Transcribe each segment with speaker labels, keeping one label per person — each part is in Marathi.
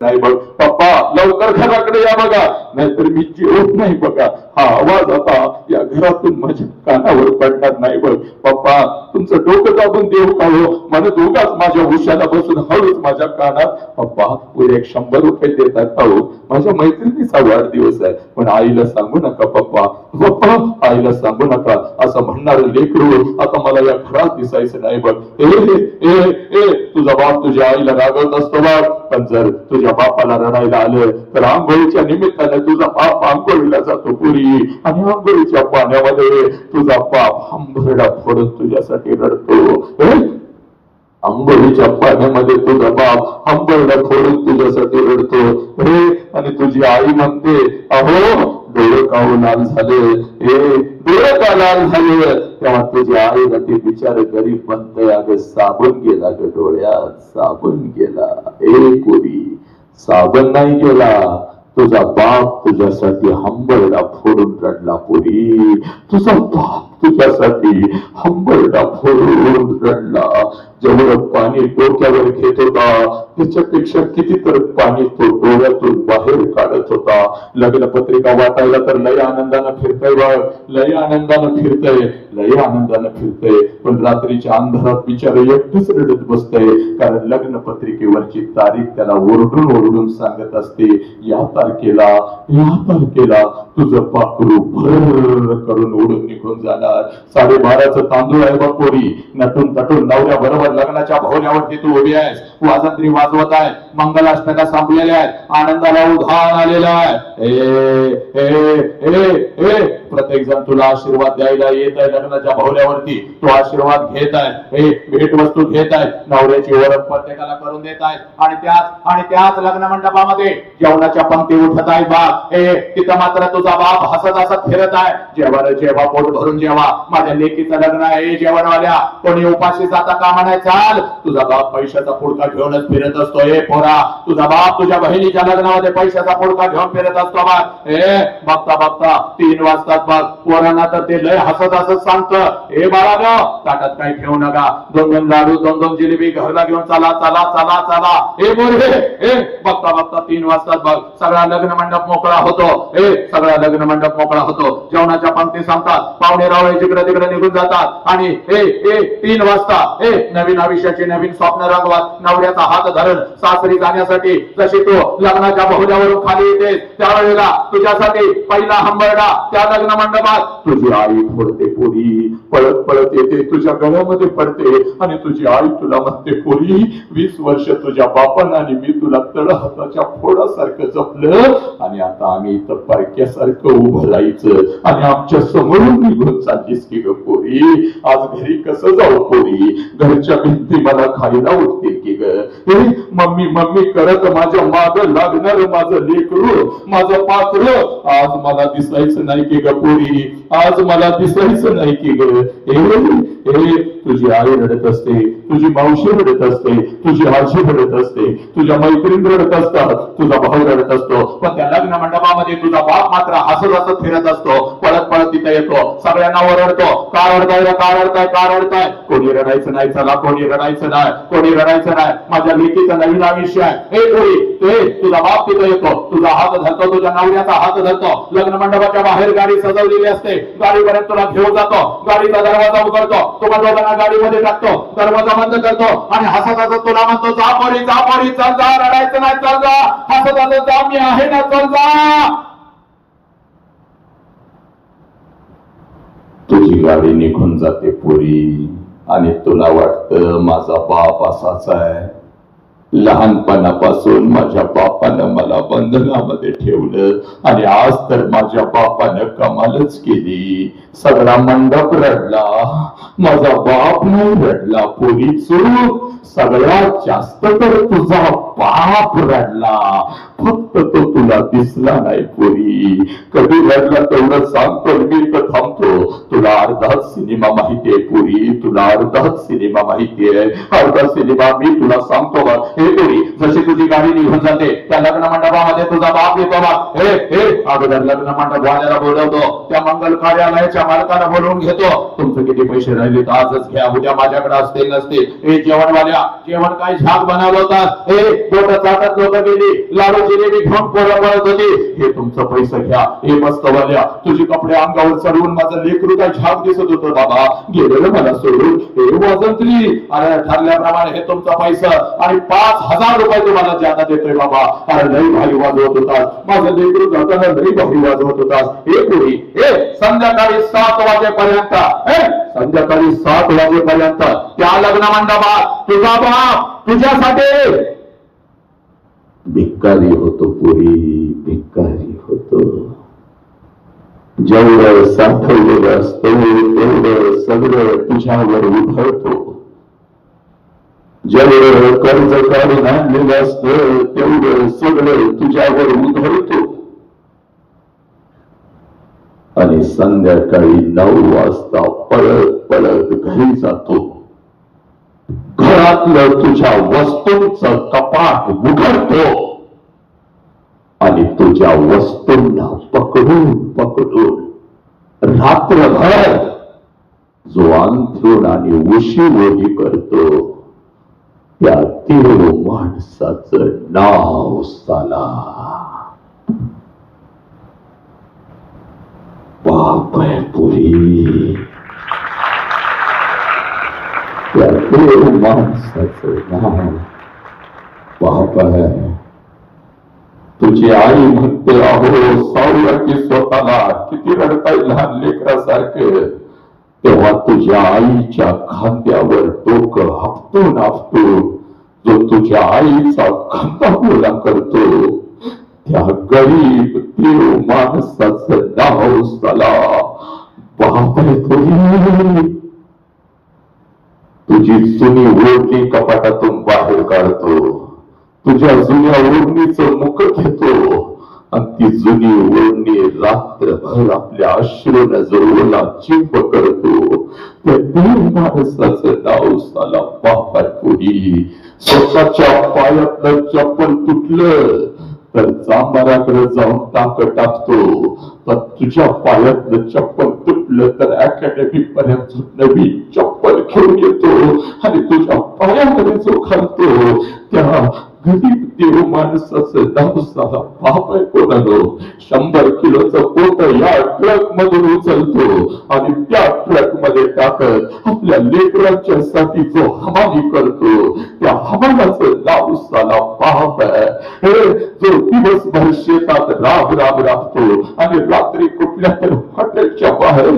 Speaker 1: नाही बघ पप्पा, लवकर घराकडे या बघा, नाहीतर मी जेवत नाही बघा. हा आवाज आता या घरातून माझ्या कानावर पडणार नाही बघ. पप्पा, तुमचं डोकं दाबून देऊ का हो? म्हणत उगाच माझ्या उशाला बसून हळूच माझ्या कानात, पप्पा उद्या 100 रुपये देतात का हो? माझ्या मैत्रिणीचा वाढदिवस आहे, पण आईला सांगू नका पप्पा. पप्पा, आईला सांगू नका असं म्हणणार लेकरू आता मला या घरात दिसायचं नाही बघ. तुझा बाप तुझ्या आईला रागवत असतो बघ, पण जर तुझ्या बापाला रडायला आलं तर आंघोळीच्या निमित्ताने तुझा बाप आंघोळीला जातो पुरी, आणि आंघोळीच्या पाण्यामध्ये तुझा बाप हंबरडा फोडून तुझ्यासाठी रडतो. आंघोळीच्या पाण्यामध्ये तुझा बाप हंबरडा फोडून तुझ्यासाठी रडतो रे. आणि तुझी आई म्हणते, अहो डोळे का लाल झाले, डोळे का लाल झाले? तेव्हा तुझ्या आईला ते बिचार गरीब म्हणते, अगं साबण गेला ग डोळ्यात, साबण गेला. पोरी, साबण नाही गेला, तुझा बाप तुझ्यासाठी हंबरडा फोडून रडला पोरी. तुझा बाप तुझ्यासाठी हंबरडा फोडून रडला. जेवढं पाणी डोक्यावर घेत होता त्याच्यापेक्षा कितीतर पाणी तो डोळ्यातून बाहेर काढत होता. लग्न पत्रिका वाटायला तर लय आनंदानं फिरतय बघ, लय आनंदानं फिरतय, लय आनंदानं फिरतय. पण रात्रीच्या अंधारात बिचार एकटीच रडत बसतय, कारण लग्न पत्रिकेवरची तारीख त्याला ओरडून ओरडून सांगत असते, या तारखेला तुझं पाखरू भर करून उडून निघून जाणार. 12:30चं तांदूळ आहे बघ पोरी, नटून तटून नवऱ्या बरोबर लग्नाच्या भवन्यावरती तू उभी आहेस, वाजंत्री वाजवत आहे, मंगलाष्टका संपलेल्या आहेत, आनंदाला उधाण आलेला आहे. प्रत्येक जण तुला आशीर्वाद द्यायला येत आहे लग्नाच्या भवन्यावरती. तो आशीर्वाद घेत आहे, भेटवस्तू घेत आहे, नवऱ्याची ओळख प्रत्येकाला करून देत आहे. आणि त्याच लग्न मंडपामध्ये जेवणाच्या पंक्ती उठत आहेत बा. तिथं मात्र तुझा बाप हसत हसत फिरत आहे, जेव्हा पोट भरून जेव्हा, माझ्या लेकीचं लग्न आहे, जेवणवाल्या कोणी उपाशी जाता कामा नाही. चाल, तुझा बाप पैशाचा पुडका घेऊनच फिरत असतो. पोरा, तुझा बाप तुझ्या बहिणीच्या लग्नामध्ये पैशाचा पुडका घेऊन फिरत असतो बघ. बघता 3 वाजतात बघ. पोरांना तर ते लय हसत सांगतं, बाळा ताटात काही ठेवू नका, 2 लाडू 2 जिलेबी घरला घेऊन चला चला चला चला. बघता 3 वाजतात बघ. सगळा लग्न मंडप मोकळा होतो. सगळा लग्न मंडप मोकळा होतो. जेवणाच्या पंक्ती संपतात, पाहुणे रावळे जिकडे तिकडे निघून जातात. आणि 3 वाजता नवीन आयुष्याचे नवीन स्वप्न रंगवत नवऱ्याचा हात धरून सासरी जाण्यासाठी जशी तू लग्नाच्या बहुल्यावरून खाली येते, त्यावेळेला तुझ्यासाठी पहिला हंबरडा त्या लग्न मंडपात तुझी आई फोडते पोरी, पळत पळत येते, तुझ्या गळ्यामध्ये पडते, आणि तुझी आई तुला म्हणते, पोरी 20 वर्ष तुझ्या बापानं आणि मी तुला तळहाताच्या फोडासारखं जपलं, आणि आता आम्ही इथं परक्यासारखं उभं राहायचं, आणि आमच्या समोरून निघून चाललीस की ग पोरी? आज घरी कसं जाऊ पोरी? घरच्या भिंती मला खायला उठतील की ग? मम्मी करत माझ्या माग लागणार माझं लेकरू, माझं पात्र आज मला दिसायचं नाही की ग पोरी? आज मला दिसायचं नाही की ग? तुझी आई रडत असते, तुझी मावशी रडत असते, तुझी आजी रडत असते, तुझ्या मैत्रीण रडत असतात, तुझा भाऊ रडत असतो, पण त्या लग्न मंडपामध्ये तुझा बाप मात्र हसत हसत फिरत असतो, पळत पळत तिथे येतो, सगळ्यांना ओरडतो, का रडताय? कोणी रडायचं नाही, चला कोणी रडायचं नाही, माझ्या लेकीचं नवीन आयुष्य आहे. तुझा बाप तिथे येतो, तुझा हात धरतो, तुझ्या नवऱ्याचा हात धरतो, लग्न मंडपाच्या बाहेर गाडी सजवलेली असते, गाडीपर्यंत तुला घेऊन जातो, गाडीचा दरवाजा उघडतो, तुम्हाला गाडीमध्ये टाकतो, दरवाजा बंद करतो, आणि हसत हसत तुला म्हणतो, जा पोरी चल जा, रडायचं नाही, चल जा, हसत हसत जा, मी आहे ना, चल जा. तुझी गाडी निघून जाते पोरी, आणि तुला वाटतं माझा बाप असाच आहे. लहानपणापासून माझ्या बापानं मला बंधनामध्ये ठेवलं, आणि आज तर माझ्या बापानं कमालच केली. सगळा मंडप रडला, माझा बाप नाही रडला पोरी. चूक सगळ्यात जास्त तर तुझा बाप रडला. फक्त फक्त तो तुला दिसला नाही पोरी. कधी घडला तेवढं सांगतो मी तर थांबतो. तुला अर्धाच सिनेमा माहितीये पोरी, तुला अर्धाच सिनेमा माहितीये. अर्धा सिनेमा मी तुला सांगतो बघ. हे पोरी, जशी तुझी गाडी निघून जाते त्या लग्न मंडपामध्ये तुझा बाप येतो बघ. हे अगोदर लग्न मंडपवाल्याला बोलवतो, त्या मंगल कार्यालयाच्या मालकाला बोलवून घेतो. तुमचे किती पैसे राहिले आजच घ्या, उद्या माझ्याकडे असतील नसतील. हे जेवणवाल्या, जेवण काय झाक बनवलं होतात. हे पोट चाटत लोक गेली, लाडू जिलेबी घेऊन पोरं पळत होती. हे तुमचं पैसे घ्या. हे मस्तवाल्या, तुझे कपडे अंगावर चढवून माझं लेकरू काय झाक दिसत होतं बाबा, गेलेलं मला सोडून. हे वाजंत्री, अरे ठरल्याप्रमाणे हे तुमचा पैसा आणि 5,000 रुपये तुम्हाला ज्यादा देतोय बाबा. अरे लई भारी वाजवत होतात, माझं लेकरू जाताना लई भारी वाजवत होतात. हे पोरी, हे संध्याकाळी 7 वाजेपर्यंत, संध्याकाळी 7 वाजेपर्यंत त्या लग्न मंडपात तुझा बाप तुझ्यासाठी भिकारी होतो पोरी, भिकारी होतो. जेवढं साठवलेलं असतं तेवढं सगळं तुझ्यावर उधळतो. जेवढं कर्ज काढून आणलेलं असतं तेवढं सगळं तुझ्यावर उधळतो. आणि संध्याकाळी 9 वाजता पळत पळत घरी जातो. घरातलं तुझ्या वस्तूंचं कपाट उघडतो आणि तुझ्या वस्तूंना पकडून पकडून रात्रभर जो अंथरूण आणि उशीवोही करतो त्या देव माणसाचं नाव साला पाप आहे पुरी. त्या देव माणसाचं नाव पाप आहे. तुझी आई म्हणते अहो सावला की स्वतःला किती रडताय लहान लेकरासारखे. तेव्हा तुझ्या आईच्या खांद्यावर डोकं आपटून आपटून जो तुझ्या आईचा खांदा गोळा करतो त्या गरीब देव माणसाचं नाव साला पाप आहे तुझी. तुझी जुनी ओढणी कपाटातून बाहेर काढतो, तुझ्या जुन्या ओढणीचं मुख घेतो आणि ती जुनी ओढणी रात्रभर आपल्या अश्रूने जोडला चिंब करतो. त्या देव माणसाचं नाव साला पाप आहे पुरी. स्वतःच्या पायातलं चप्पल तुटलं तर चांबाराकडे जाऊन टाकतो, पण तुझ्या पायातलं चप्पल तुटलं तर अकॅडमी पर्यंत नवीन चप्पल घेऊन येतो आणि तुझ्या पायामध्ये जो घालतो त्या गरीब देव माणसाचं नाव साला पाप आहे कोणालो. 100 किलोचं पोत या ट्रक मधून उचलतो आणि त्या ट्रक मध्ये टाकत आपल्या लेकरांच्या साठी जो हमाली करतो त्या हमालाचं नाव साला पाप आहे. जो दिवसभर शेतात राबतो आणि रात्री कुठल्या तर हॉटेलच्या बाहेर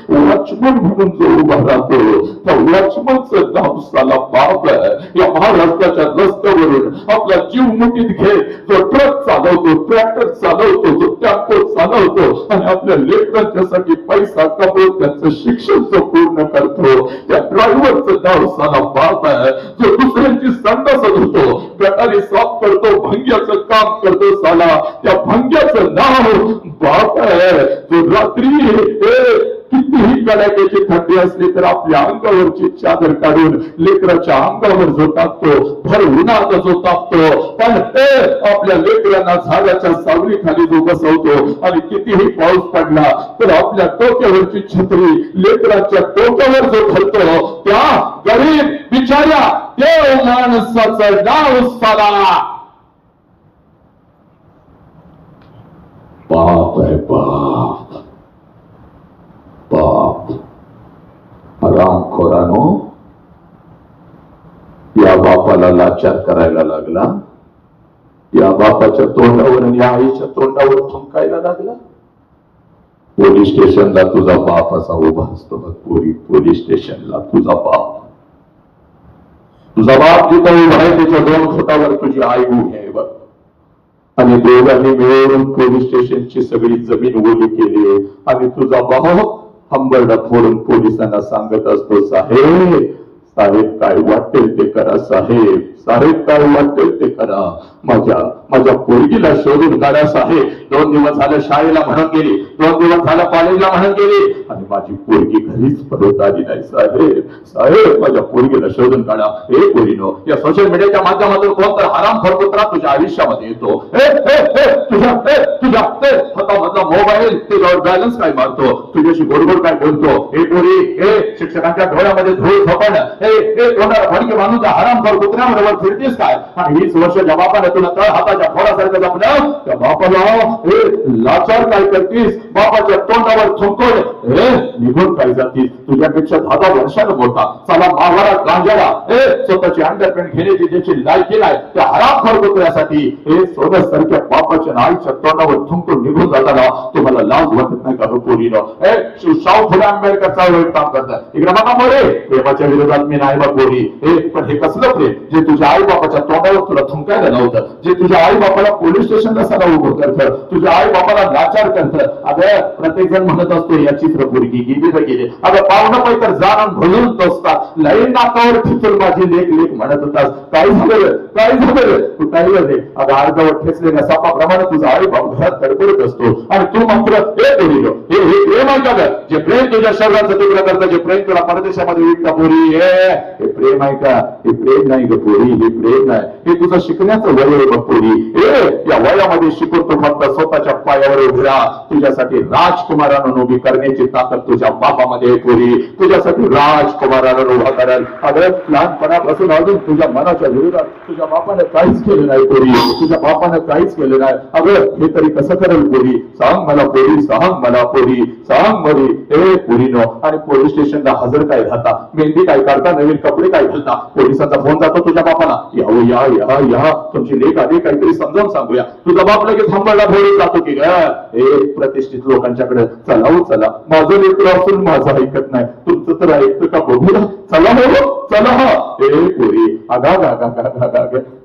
Speaker 1: वॉचमन म्हणून जो उभा राहतो त्या वॉचमनचं नाव साला पाप आहे. या महाराष्ट्राच्या रस्त्यावरून आपला जीव मुठीत घे जो ट्रक चालवतो, ट्रॅक्टर चालवतो, जो टेम्पो चालवतो आणि आपल्या लेकरांच्यासाठी पैसा कमवतो, त्यांचं शिक्षण जो पूर्ण करतो त्या ड्रायव्हरचं नाव साला पाप आहे. जो दुसऱ्यांची संडास होतो, गटारी साफ करतो, भंग्याचं काम करतो साला त्या भंग्याचं नाव पाप आहे. जो रात्री कितीही कडाक्याची थंडी असली तर आपल्या अंगावरची चादर काढून लेकराच्या अंगावर जो टाकतो, भर उन्हात जो टाकतो, पण आपल्या लेकरांना झाडाच्या सावलीखाली जो बसवतो आणि कितीही पाऊस पडला तर आपल्या डोक्यावरची छत्री लेकराच्या डोक्यावर जो घालतो त्या गरीब बिचाऱ्या देव माणसाचं नाव साला पाप आहे. पाप पाप. हरामखोरानो, या बापाला लाचार करायला लागला, या बापाच्या तोंडावर आणि या आईच्या तोंडावर थुंकायला लागला. पोलीस स्टेशनला तुझा बाप असा उभा असतो बघ पोरी. पोलीस स्टेशनला तुझा बाप जिथं उभा आहे त्याच्या 2 फुटावर तुझी आई उभी आहे बघ. आणि दोघांनी मिळून पोलीस स्टेशनची सगळी जमीन ओली केली आणि तुझा बाप हंबरडा फोडून पोलिसांना सांगत असतो, साहेब साहेब काय वाटेल ते करा साहेब साहेब काय वाटेल ते करा, माझ्या पोरगीला शोधून काढा साहेब. 2 दिवस झालं शाळेला म्हणून गेली, 2 दिवस झालं कॉलेजला म्हणून गेली आणि माझी पोरगी घरीच परत आली नाही. साहेब माझ्या पोरगीला शोधून काढा. हे पोरीनो, या सोशल मीडियाच्या माध्यमातून कोणतर हरामखोर कुत्रा तुझ्या आयुष्यामध्ये येतो. तुझ्या हातामधला मोबाईल, त्याच्यावर बॅलन्स काय मारतो, तुझ्याशी गोडगोड काय बोलतो. हे पोरी, हे शिक्षकांच्या डोळ्यामध्ये धूळ झोपण, हे तोंडाला फडके बांधून त्या हरामखोर कुत्र्याबरोबर फिरतेस काय? आणि 20 वर्ष ज्या बापाने तुला तळ हाताच्या फोडासारखं जपलं, त्या बापाला हे लाचार काय करतीस? बापाच्या तोंडावर थुंकून हे निघून काय जातीस? तुझ्यापेक्षा 10 वर्षानं मोठा चला मावारा गांजाला स्वतःची अंडरपॅन्ट घेण्याची ज्याची लायकी नाही, त्या हरामखोर कुत्र्यासाठी हे सोन्यासारख्या बापाच्या आईच्या तोंडावर थुंकून निघून जाताना तुम्हाला लाज वाटत नाही का? पोरीनो, शाहू फुले आंबेडकर चळवळीत काम करतात. इकडे बघा मोरे, प्रेमाच्या विरोधात मी नाही बा पोरी. पण हे कसलं प्रेम जे तुझ्या आई बापाच्या तोंडावर तुला थुंकायला नव्हतं, जे तुझ्या आई बापाला पोलीस स्टेशनला सगळं उभं करतं, तुझ्या आई बापाला लाचार करतं. अगं प्रत्येक जण म्हणत असतो या चित्रपुरगी गेली तर गेली. अगं पाहुणं पाहिजे तर जाणून भरून तोचतात. लई नाकावर ठिचून माझी लेख म्हणत होतास. काय झालं तू काय झाले? अगं अर्धवट ठेचलेल्या सापाप्रमाणे तुझा आई बाप घरात तडफडत असतो आणि तू मात्र हे प्रेम आहे का? जे प्रेम तुझ्या शरीराचं तुकडा करतं, जे प्रेम तुला परदेशामध्ये विकता पोरी, हे प्रेम आहे का? हे प्रेम नाही ग पोरी, हे प्रेम नाही. हे तुझं शिकण्याचं वय आहे बघ पोरी. या वयामध्ये शिकून तू फक्त स्वतःच्या पायावर उभी राहा. तुझ्यासाठी राजकुमारानं उभी करण्याची ताकद तुझ्या बापामध्ये आहे पोरी. तुझ्यासाठी राजकुमारानं उभा कराल. अगं लहानपणापासून अजून तुझ्या मनाच्या विरोधात तुझ्या बापाने काहीच केलं नाही पोरी, तुझ्या बापानं काहीच केलं नाही. अगं हे तरी कसं करेल पोरी? सांग मला पोरी, सांग मला पोरी, सांग मरी. हे पोरीनो, आणि पोलीस स्टेशनला हजर काय घालता, मेहंदी काय काढता, नवीन कपडे काय घालता, पोलिसांचा फोन जातो तुझ्या बापाला, या तुमची लेख आधी काहीतरी समजावून सांगूया. तुझा बाप लगेच थांबायला बोलून जातो की हे प्रतिष्ठित लोकांच्याकडे चला चला, माझं लेकर असून माझं ऐकत नाही, तुमचं तर ऐकतं का बघूया, चला चला. हे पोरी,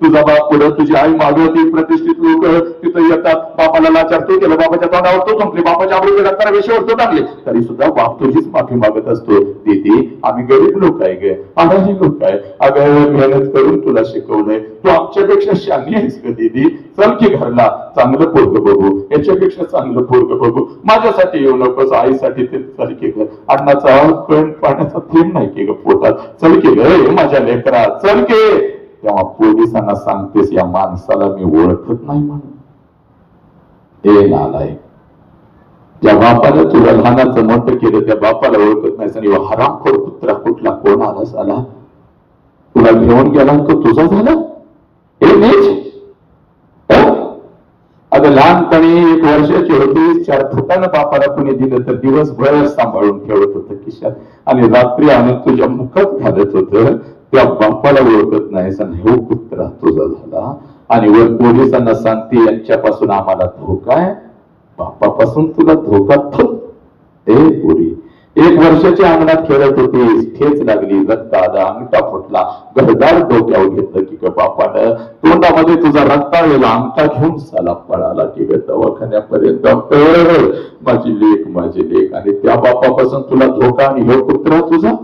Speaker 1: तुझा बाप पुढे तुझी आई मागवती, प्रतिष्ठित लोक तिथं येतात, बापाला लाचार तू केलं, बापाच्या तोंडावर तो संपले, बापाच्या आवडीचे रक्ताला विषयावर तो टाकले, तरी सुद्धा बाप तुझीच माफी मागत असतो. दीदी आम्ही गरीब लोक आहे गे, अनाही लोक आहे. अगं मेहनत करून तुला शिकवलंय, तू आमच्यापेक्षा शानी आहेस का दीदी? चल की घरला, चांगलं पोरग बघू, याच्यापेक्षा चांगलं पोरग बघू. माझ्यासाठी येऊ नकोस, आईसाठी ते चल की ग. अन्नाचा कण पाण्याचा थेंब नाही की ग पोटात, चल की ग माझ्या लेकरा, चल की. तेव्हा पोलिसांना सांगतेस या माणसाला मी ओळखत नाही म्हणून. हे नालायक, ज्या बापाला तुला लहानाचं मोठं केलं त्या बापाला ओळखत नाहीस आणि हरामखोर पुत्रा कुठला कोण आलास आला, तुला घेऊन गेला तो तुझा झाला. हे नीच. अगं लहानपणी 1 वर्षाची होती, 4 फुटानं बापाला कुणी दिलं तर दिवसभर सांभाळून ठेवत होतं खिशात, आणि रात्री आणून तुझ्या मुखात घालत होतं. त्या बापाला ओळखत नाहीस आणि हे पुत्रा तुझा झाला. आणि वर पोलिसांना सांगते यांच्यापासून आम्हाला धोका आहे, बापापासून तुला धोका. हे पुरी 1 वर्षाच्या अंगणात खेळत होती, ठेच लागली, रक्त आला, अंगठा फुटला, घरदार डोक्यावर घेतलं की ग बापानं, तोंडामध्ये तुझा रक्ताळलेला अंगठा घेऊन साला पळाला की ग दवाखान्यापर्यंत. डॉक्टर माझी लेख, आणि त्या बापापासून तुला धोका आणि हे पुत्रा तुझा.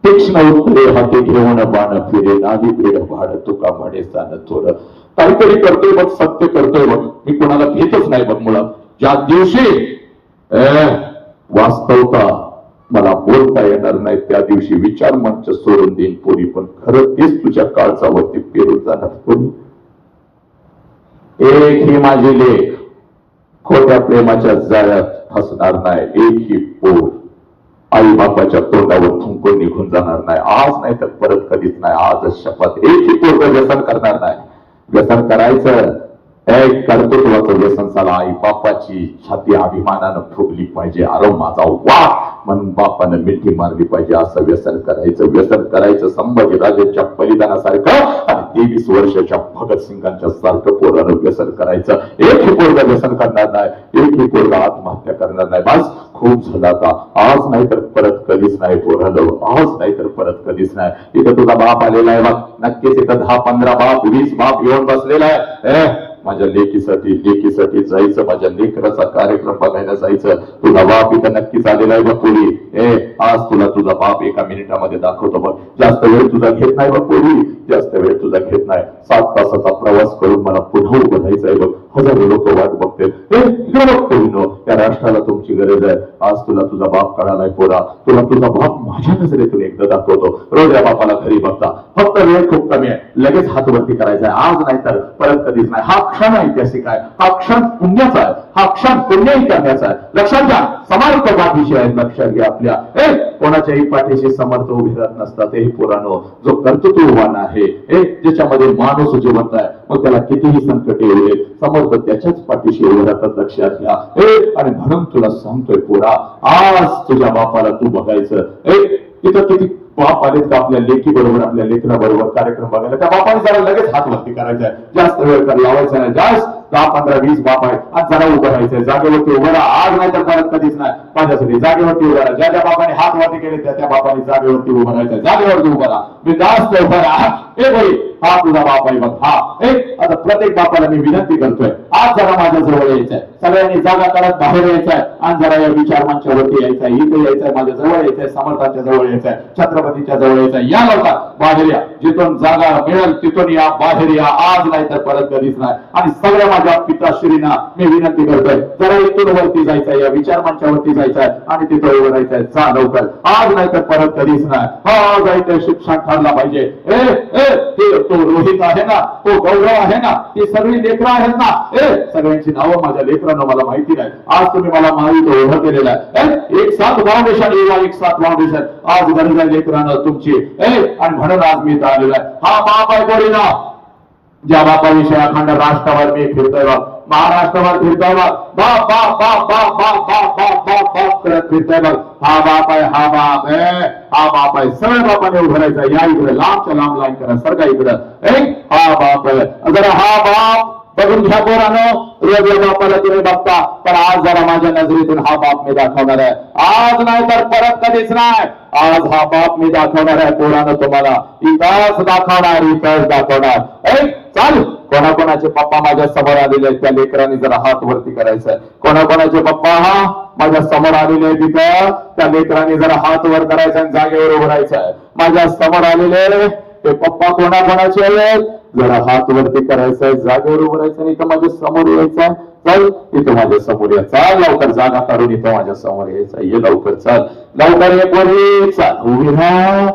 Speaker 1: तीक्ष्ण उत्तरे हाती घेऊन बाण फिरे, नादी पेढ भाड तुका म्हणे सान थोर. काहीतरी करतोय बघ, सत्य करतोय बघ, मी कोणाला घेतच नाही बघ. मुळात ज्या दिवशी वास्तवता मला बोलता येणार नाही त्या दिवशी विचार मंच सोडून देईन पोरी. पण खरं तेच तुझ्या काळजावरती पेरून जाणार पोरी. एक ही माझी लेख खोट्या प्रेमाच्या जाळ्यात फसणार नाही. एक ही पोर आई बापाच्या तोंडावर थुंकून निघून जाणार नाही. आज नाही तर परत कधीच नाही. आजच शपथ. एक ही पोर व्यसन करणार नाही. व्यसन करायचं कर्तृत्वाचं व्यसन झालं. आई बापाची छाती अभिमानानं फुगली पाहिजे. अरे माझा वा म्हणून बापानं मिठी मारली पाहिजे. असं व्यसन करायचं संभाजी राजांच्या बलिदानासारखं आणि 23 वर्षाच्या भगतसिंगांच्या सारखं पोरानं व्यसन करायचं. एकही पोरगा व्यसन करणार नाही. एकही पोरगा आत्महत्या करणार नाही. बस खूप झाला आता. आज नाही तर परत कधीच नाही पोरानं. आज नाही तर परत कधीच नाही. इथं तुझा बाप आलेला आहे बघ. नक्कीच इथं 10-15 बाप 20 बाप येऊन बसलेला आहे. माझ्या लेकीसाठी जायचं. माझ्या लेकराचा कार्यक्रम बघायला जायचं. तुझा बाप इथं नक्कीच आलेला आहे बघ पोरी. आज तुला तुझा बाप एका मिनिटामध्ये दाखवतो बघ. जास्त वेळ तुझा घेत नाही बघ पोरी, जास्त वेळ तुझा घेत नाही. 7 तासाचा प्रवास करून मला पुन्हा उभं राहायचंय बघ. हजारो लोक वाट बघते. त्या राष्ट्राला तुमची गरज आहे. आज तुला तुझा बाप कळालाय पोरा, तुला तुझा बाप माझ्या नजरेतून एकदा दाखवतो. रोज या बापाला घरी बघता, फक्त वेळ खूप कमी आहे. लगेच हात वरती करायचा आहे, आज नाही तर परत कधीच नाही. हा क्षण ऐतिहासिक आहे, हा क्षण पुण्याचा आहे, हा क्षण पुण्यही करण्याचा आहे. लक्षात घ्या, समर्थ पाठीशी आहेत. लक्षात घ्या, आपल्या कोणाच्याही पाठीशी समर्थ उभे राहत नसतात. तेही पुराणो जो कर्तृत्ववान आहे, ज्याच्यामध्ये माणूस जिवंत आहे, मग त्याला कितीही संकट येऊ दे, समर्थ त्याच्याच पाठीशी उभे राहतात. लक्षात घ्या. आणि म्हणून तुला सांगतोय पोरा, आज तुझ्या बापाला तू बघायचं. तिथं किती बाप आलेत का आपल्या लेखी बरोबर, आपल्या लेखना बरोबर कार्यक्रम बघायला, त्या बापाने जरा लगेच हात वरती करायचा आहे. जास्त वेळ कर लावायचा नाही. जास्त 10, 15, 20 बाप आहेत. आज जरा उभं राहायचंय, जागेवरती उभं राहा. आज नाही तर परत कधीच नाही. माझ्यासाठी जागेवरती उभं राहा. ज्या ज्या बापाने हात वरती केले त्या बापाने जागेवरती उभं राहायचं. जागेवरती उभं राहा, मी जास्त उभं राहा. भाई, हा तुझा बाप आहे बघ. हा आता प्रत्येक बापाला मी विनंती करतोय, आज जरा माझ्या जवळ यायचंय. सगळ्यांनी जागा काढत बाहेर यायचंय आणि जरा या विचार मंचावरती यायचंय. इथे यायचंय, माझ्या जवळ यायचंय, समर्थांच्या जवळ यायचंय, छत्रपतीच्या जवळ यायचंय. या लवकर बाहेर या. जिथून जागा मिळेल तिथून या, बाहेर या. आज नाही तर परत कधीच नाही. आणि सगळ्या माझ्या पिताश्रींना मी विनंती करतोय, जरा इथून वरती जायचंय, या विचार मंचावरती जायचंय आणि तिथं उभं राहायचंय. जा लवकर, आज नाही तर परत कधीच नाही. हा जायचंय, शिक्षण ठरला पाहिजे. तो रोहित आहे ना, तो गौरव आहे ना, ती सगळी लेकरं आहेत ना, सगळ्यांची नावं माझ्या लेकरांना मला माहिती नाही. आज तुम्ही मला माहिती उभं केलेलं आहे. एक साथ फाउंडेशन येवा, एक साथ फाउंडेशन. आज गरज आहे लेकरांना तुमची. आणि म्हणून आज मी इथं आलेला आहे. हा बाप आहे कोणी ना, ज्या बापाविषयी अखंड राष्ट्रावर मी फिरतोय बा, महाराष्ट्रावर फिरतोय बा, बाप बाप बाप बाप बाप बाप बाप बाप बाप करत फिरतोय बघ. हा बाप आहे, हा बाप आहे, हा बाप आहे. सगळ्या बापाने उभं राहायचं. या इकडे लांबच्या लांब लाईन करा, सरका इकडं. हा बाप आहे. जरा हा बाप बघून घ्या पोरानो. रोज या बापाला तुम्ही बघता, पण आज जरा माझ्या नजरेतून हा बाप मी दाखवणार आहे. आज नाही तर परत कधीच नाही. आज हा बाप मी दाखवणार आहे पोरानो तुम्हाला. इतिहास दाखवणार, इतिहास दाखवणार. चाल, कोणाकोणाचे पप्पा माझ्या समोर आलेले आहेत, त्या लेकरांनी जरा हात वरती करायचा. कोणाकोणाचे पप्पा हा माझ्या समोर आलेले आहेत, तिथं त्या लेकरांनी जरा हात वर करायचा आणि जागेवर उभं राहायचं. माझ्या समोर आलेले ते पप्पा कोणाकोणाचे आहेत, जरा हात वरती करायचंय, जागेवर उभं राहायचं आणि इथं माझ्या समोर यायचं. चल, इथं माझ्या समोर या. चाल लवकर, जागा काढून इथं माझ्या समोर यायचं. ये लवकर, चाल लवकर ये पोरी, चाल उभी राहा.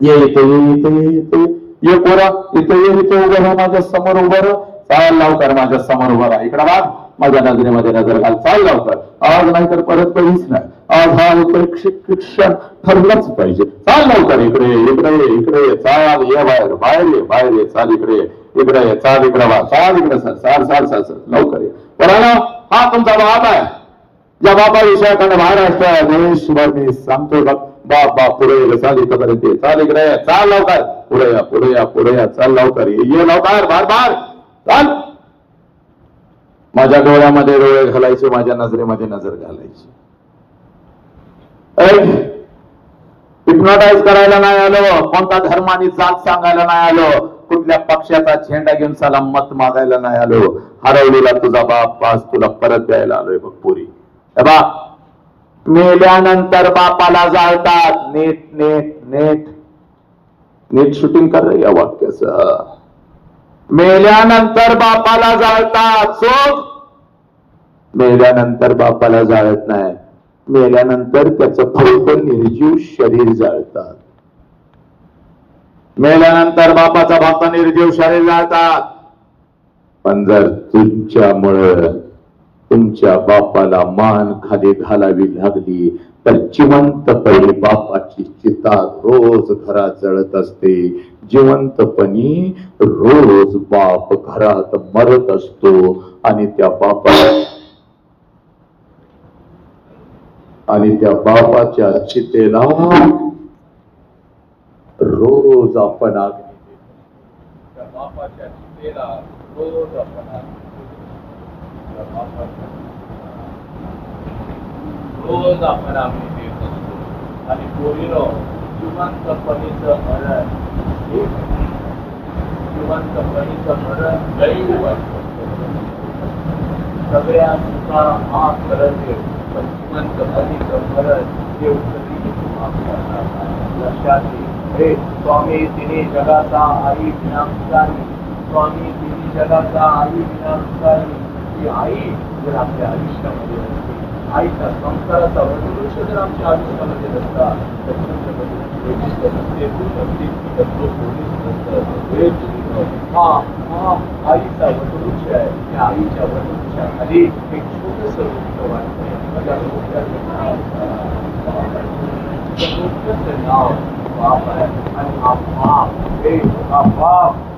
Speaker 1: ये इथे, इथे इथे ये पोरा, इथे ये, इथे उभं राहा, माझ्या समोर उभं राहा. चाल लवकर, माझ्या समोर उभं राहा. इकडे बघ, माझ्या नजरेमध्ये नजर घाल. चाल लवकर, आज नाही तर परत कधीच नाही. आज हा शिक्षण ठरलंच पाहिजे. चाल लवकर, इकडे इकडे इकडे. चाल, ये बाहेर, बाहेर ये, बाहेर ये. चाल इकडे इकडे ये. चाल इकडे वा, चाल इकडे. सर सार सार सार सर लवकर ये. पोरांनो, हा तुमचा बाप आहे. ज्या बापाविषयाकडे महाराष्ट्र देशभर मी सांगतोय बघ. बाप बाप पुढे ये, चाल इथपर्यंत ये. चाल इकडे, चाल लवकर, पुढे या, पुढे या, पुढे या. चाल लवकर ये लवकर, बार बार चाल. माझ्या डोळ्यामध्ये डोळे घालायचे, माझ्या नजरेमध्ये नजर घालायची. हिप्नोटाईज करायला नाही आलो, कोणता धर्म आणि जात सांगायला नाही आलो, कुठल्या पक्षाचा झेंडा घेऊन चला मत मागायला नाही आलो. हरवलेला तुझा बाप आज तुला परत द्यायला आलोय बघ पुरी. बा, मेल्यानंतर बापाला जाळतात. नीट नीट नीट नीट शूटिंग कर रे या वाक्याचं. मेल्यानंतर बापाला जाळतात. चोख, मेल्यानंतर बापाला जाळत नाही. मेल्यानंतर त्याचं फक्त निर्जीव शरीर जाळतात. मेल्यानंतर बापाचा फक्त निर्जीव शरीर जाळतात. पण जर तुमच्यामुळं तुमच्या बापाला मान खाली घालावी लागली तर जिवंतपणी बापाची चिता रोज घरात जळत असते. जिवंतपणी रोज बाप घरात मरत असतो आणि त्या बापाच्या चितेला रोज आपण त्या बापाच्या चितेला रोज आपण रोज आपण आम्ही देत असतो. आणि पोरीनो, जिवंतपणीचं मरण, जिवंतपणीचं मरण लई वाटतं. सगळ्यांचा हा करत, पण जिवंतपणीचं मरण
Speaker 2: देव कधीही माफ करणार नाही. लक्षात घे. हे स्वामी तिन्ही जगाचा आई विनाशकारी, स्वामी तिन्ही जगाचा आई विनाशकारी. ती आई जर आपल्या आयुष्यामध्ये असते, आईचा संसाराचा वटवृक्ष जर आमच्या आयुष्यामध्ये नसता तर आईचा वटवृक्ष आहे. त्या आईच्या वटवृक्षाखाली एक छोटस वृक्ष वाटतंय. नाव बाप आहे आणि हा बाप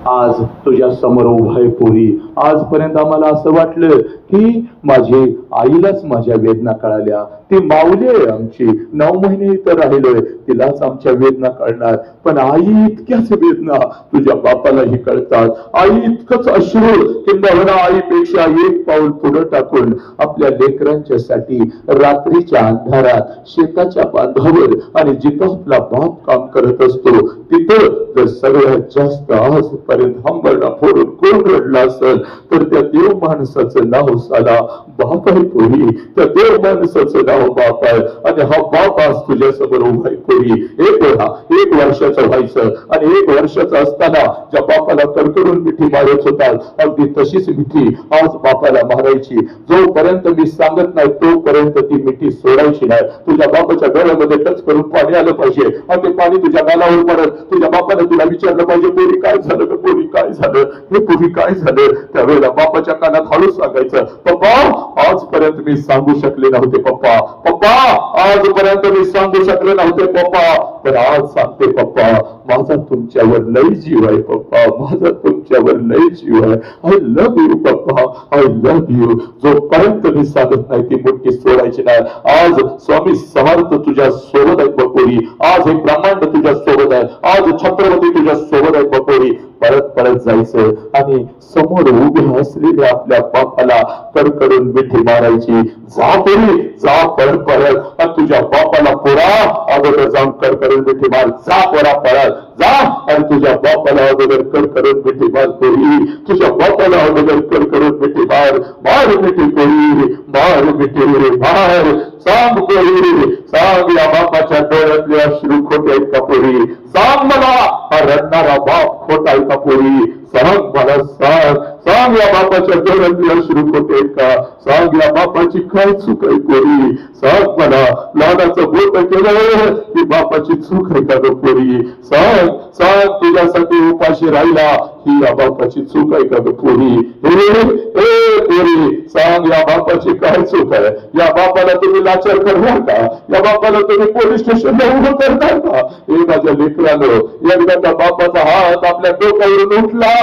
Speaker 2: आज तुझ्या समोर उभा आहे पोरी. आजपर्यंत आम्हाला असं वाटलं की माझी आईलाच माझ्या वेदना कळाल्या, ती माऊली आहे आमची, 9 महिने इथं राहिलोय, तिलाच आमच्या वेदना कळणार. पण आई इतक्याच वेदना तुझ्या बापालाही कळतात. आई इतकंच अश्रू किंवा आईपेक्षा एक पाऊल पुढे टाकून आपल्या लेकरांच्यासाठी रात्रीच्या अंधारात शेताच्या बांधावर आणि जिथं आपला बाप काम करत असतो तिथं जर सगळ्यात जास्त आजपर्यंत हंबरडा फोडून कोण रडला असेल तर त्या देव माणसाचं नाव साला बाप आहे पोरी. त्या देव माणसाचं नाव बाप आहे आणि हा बाप आज तुझ्या समोर उभा आहे पोरी. 1 वर्षाचं व्हायचं आणि 1 वर्षाचं असताना ज्या बापाला कडकडून मिठी मारत होतात अगदी तशीच मिठी आज बापाला मारायची. जोपर्यंत मी सांगत नाही तोपर्यंत ती मिठी सोडायची नाही. तुझ्या बापाच्या डोळ्यामध्ये टच करून पाणी आलं पाहिजे आणि ते पाणी तुझ्या गालावर पडत तुझ्या बापाने तुला विचारलं पाहिजे पोरी काय झालं, पोरी काय झालं, हे पोरी काय झालं. त्यावेळेला बापाच्या कानात हळूच सांगायचं पप्पा आजपर्यंत मी सांगू शकले नव्हते पप्पा, पप्पा आजपर्यंत मी सांगू शकले नव्हते पप्पा, पण आज सांगते पप्पा माझा तुमच्यावर लय जीव आहे पप्पा, माझा तुमच्यावर लय जीव आहे. आय लव्ह यू पप्पा, आय लव्ह यू. जोपर्यंत मी सांगत नाही ती मुठ्ठी सोडायची नाही. आज स्वामी समर्थ तुझ्या सोबत आहेत बपोरी, आज हे ब्रह्मांड तुझ्या सोबत आहे, आज छत्रपती तुझ्या सोबत आहेत बपोरी. परत परत जायचं आणि समोर उभे असलेल्या आपल्या बापाला कडकडून मिठी मारायची. जा पोरी जा परत परत आणि तुझ्या बापाला पोरा अगोदर जाऊन कडकडून मिठी मार. जा पोरा परत जा आणि तुझ्या बापाला अगोदर कडकडून मिठी मार पोरी. तुझ्या बापाला अगोदर कडकडून मिठी मार. मार मिठी पोरी, मार मिठी मार. सांग पोरी सांग या बापाच्या डोळ्यातले अश्रू खोटे आहेत का पोरी. सांग मला हा रडणारा बाप खोटा आहे का पोरी. सांग मला सांग, सांग या बापाच्या डोळ्यातले अश्रू खोटे आहेत का. सांग या बापाची काय चूक आहे पोरी. सांग मला लहानाचं बोट केलं की बापाची चूक आहे का ग पोरी. सांग सांग तुझ्यासाठी उपाशी राहिला ही या बापाची चूक आहे का ग पोरी. हे पोरी सांग या बापाची काय चूक आहे. या बापाला तुम्ही लाचार करणार का, या बापाला तुम्ही पोलीस स्टेशनला उभं करणार का. हे माझ्या लेकरानं एकदा त्या बापाचा हात आपल्या डोक्यावरून उठला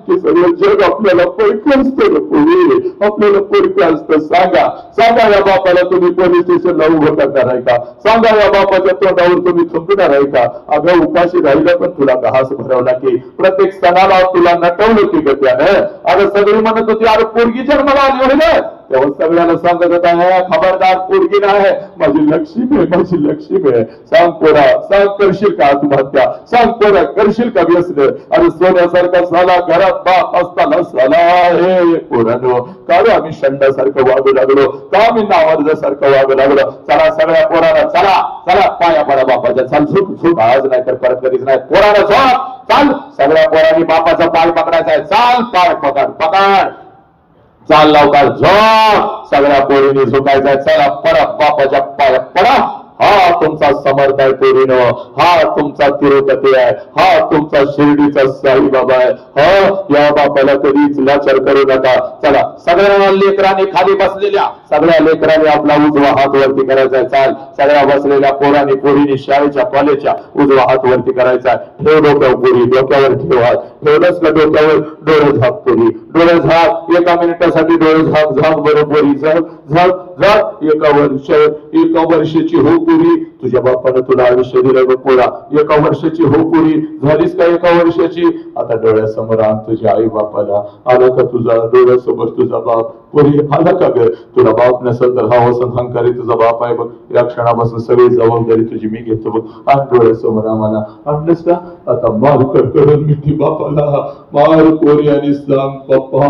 Speaker 2: की सगळं जग आपल्याला पडकं असतं ग पोरी, आपल्याला पडकं असतं. सांगा सांगा या बापाला तुम्ही पोलीस स्टेशनला उभं करणार आहे का. सांगा या बापाच्या तोंडावर तुम्ही थुंकणार आहे का. अगं उपाशी राहिलं पण तुला घास भरवला की प्रत्येक सणाला तुला नटवलं की ग त्यानं. अगं सगळी म्हणत होती अरे पोरगी जन्माला आली होय ना, तेव्हा सगळ्याला सांगत होता खबरदार पोरगी नाही माझी लक्ष्मी आहे, माझी लक्ष्मी आहे. सांग पोरा सांग करशील का आत्महत्या. सांग पोरा करशील का व्यसन. अरे सोन्यासारखा झाला घरात बाप असताना झाला. हे पोरानो का रे आम्ही शंडासारखं वागू लागलो, का आम्ही नावार्जासारखं वागू लागलो. चला सगळ्या पोराला चला चला पाया पडा बापाच्या. चाल झुक झुक आज नाही तर परत कधीच नाही. पोराला झोप चाल. सगळ्या पोरांनी बापाचा पाय पकडायचा आहे. चाल पाय पकड पकड चाल लवकर झोप. सगळ्या पोरींनी झुकायचा. चला परत बापाच्या पाया पडा. हा तुमचा समर्थ आहे पोरीनो, हा तुमचा तिरुपती आहे, हा तुमचा शिर्डीचा साईबाबा आहे. हा या बापाला कधीच लाचार करू नका. चला सगळ्या लेकरांनी खाली बसलेल्या सगळ्या लेकरांनी आपला उजवा हात वरती करायचा आहे. चाल सगळ्या बसलेल्या पोरांनी पोरींनी शाळेच्या कॉलेजच्या उजवा हात वरती करायचा आहे. ठेव डोक्यावर पोरी, डोक्यावर ठेव हात. ठेवलंच का डोक्यावर डोळे झाक पोरी, डोळे झाक. 1 मिनिटासाठी डोळे झाक झाक बरं पोरी. झाक झाक झाक. 1 वर्षाची हो पोरी तुझ्या बापानं तुला आयुष्य दिलं ग पोरा. 1 वर्षाची हो पोरी झालीस का 1 वर्षाची. आता डोळ्यासमोर आण तुझ्या आई बापाला. आला का तुझा डोळ्यासमोर तुझा बाप पोरी आला का ग. तुला बाप नसेल तर हा वसंत हंकारी तुझा बाप आहे बघ. या क्षणापासून सगळी जबाबदारी तुझी मी घेतो बघ. आण डोळ्यासमोर आम्हाला. आणलंस का आता मार कडकडून मिठी बापाला मार पोरी आणि सांग पप्पा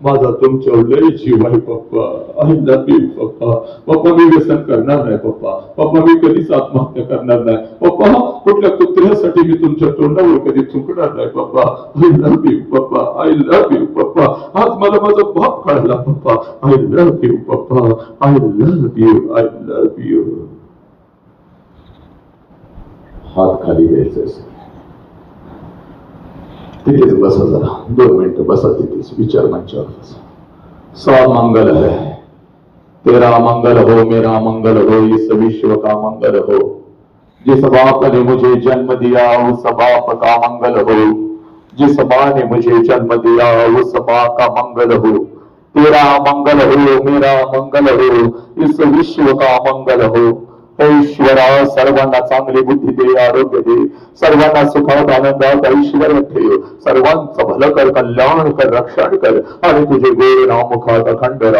Speaker 2: माझा तुमच्यावर लय जीव आहे पप्पा. आय लव्ह यू
Speaker 1: पप्पा. पप्पा मी व्यसन करणार नाही पप्पा. पप्पा मी कधीच आत्महत्या करणार नाही पप्पा. कुठल्या कुत्र्यासाठी मी तुमच्या तोंडावर कधी चुकणार नाही पप्पा. आय लव्ह यू पप्पा. आय लव्ह यू पप्पा. आज मला माझा बाप कळला पप्पा. आय लव्ह यू पप्पा. I love you. I love you. हात खाली घ्यायचे तिथेच बसा जरा 2 मिनिटं बसा तिथेच विचार मंचावर बसा. सब मंगल है तेरा मंगल हो मेरा मंगल हो इस विश्व का मंगल हो. जिस बाप ने मुझे जन्म दिया उस बाप का मंगल हो. जिस माँ ने मुझे जन्म दिया उस माँ का मंगल हो. तेरा मंगल हो मेरा मंगल हो इस विश्व का मंगल हो. ईश्वरा सर्वांना चांगली बुद्धी दे, आरोग्य दे, सर्वांना सुखात आनंदात ऐश्वर ठेव, सर्वांचं भलं कर, कल्याण कर, रक्षण कर आणि तुझे गोड नाम मुखात अखंड